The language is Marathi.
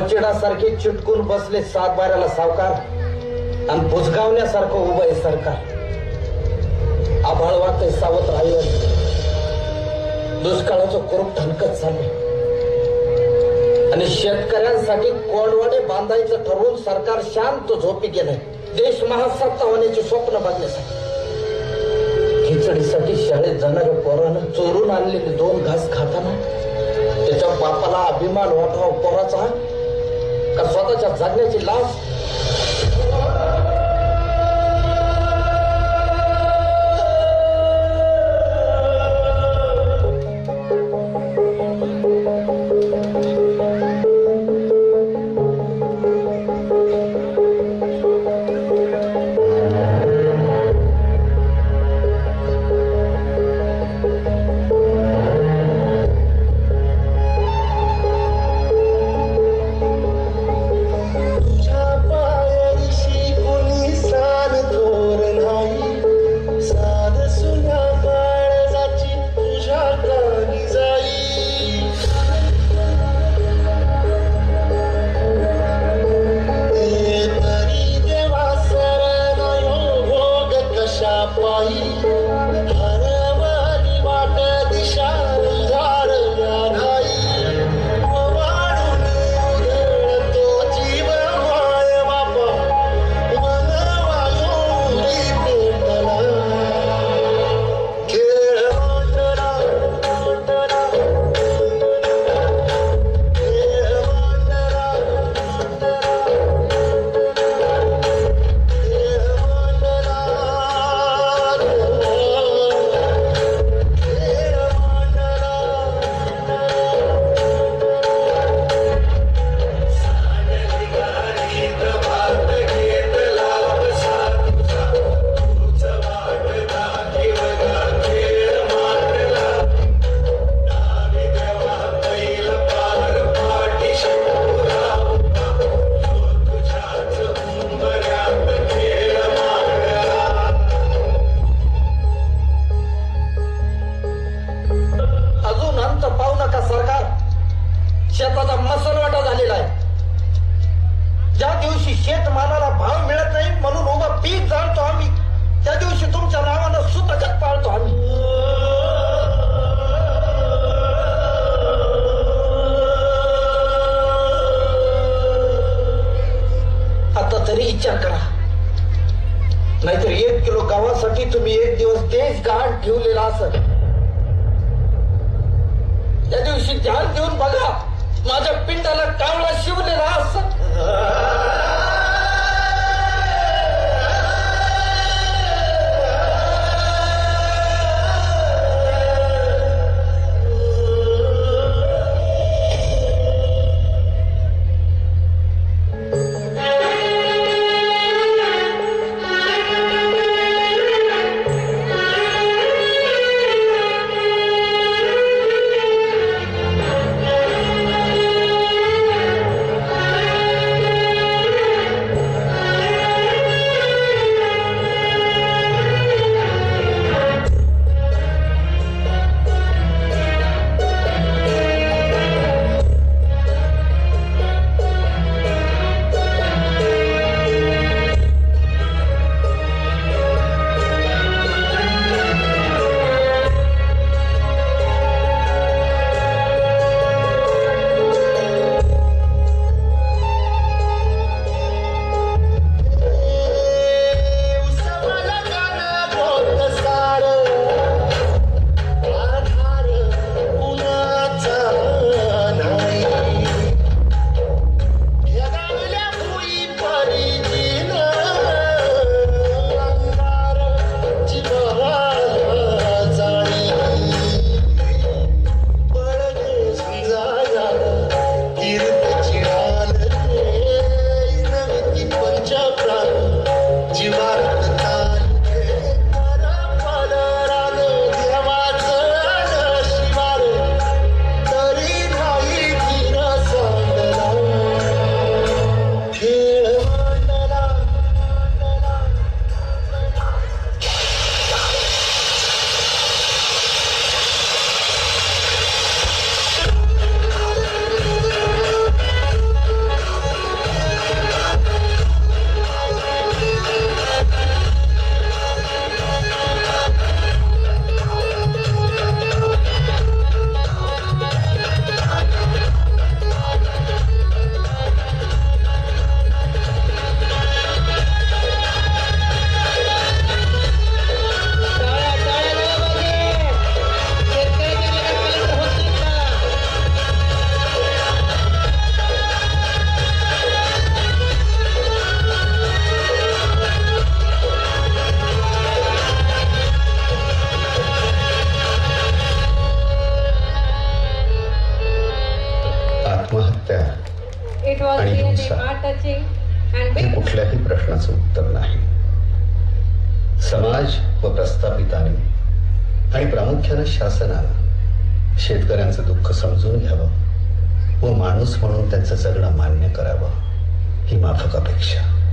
वचिडासारखे चिटकून बसले सातबाऱ्याला सावकार आणि बुजगावण्यासारखं उभं आहे सरकार. आभाळ वाटतंय सावध राहिलं, दुष्काळाचं कुरूप ठणकत चाललंय आणि शेतकऱ्यांसाठी कोळवाडे बांधायचं ठरवून सरकार शांत झोपी गेलंय. देश महासत्ता होण्याचे स्वप्न बघण्यासाठी खिचडीसाठी शाळेत जाणाऱ्या पोरानं चोरून आणलेले 2 घास खाताना त्याच्या बापाला अभिमान वाटावा पोराचा का स्वतःच्या जगण्याची लाज? नाहीतर 1 किलो गव्हासाठी तुम्ही 1 दिवस तेच गहाण ठेवलेला असत. त्या दिवशी ध्यान देऊन बघा, माझ्या पिंडाला कावळा शिवलेला असत. It was आणि really हिंसा heart-touching and हे big. कुठल्याही प्रश्नाचं उत्तर नाही. समाज व प्रस्थापितांनी आणि प्रामुख्यानं शासनानं शेतकऱ्यांचं दुःख समजून घ्यावं व माणूस म्हणून त्यांचं जगणं मान्य करावं ही माफक अपेक्षा.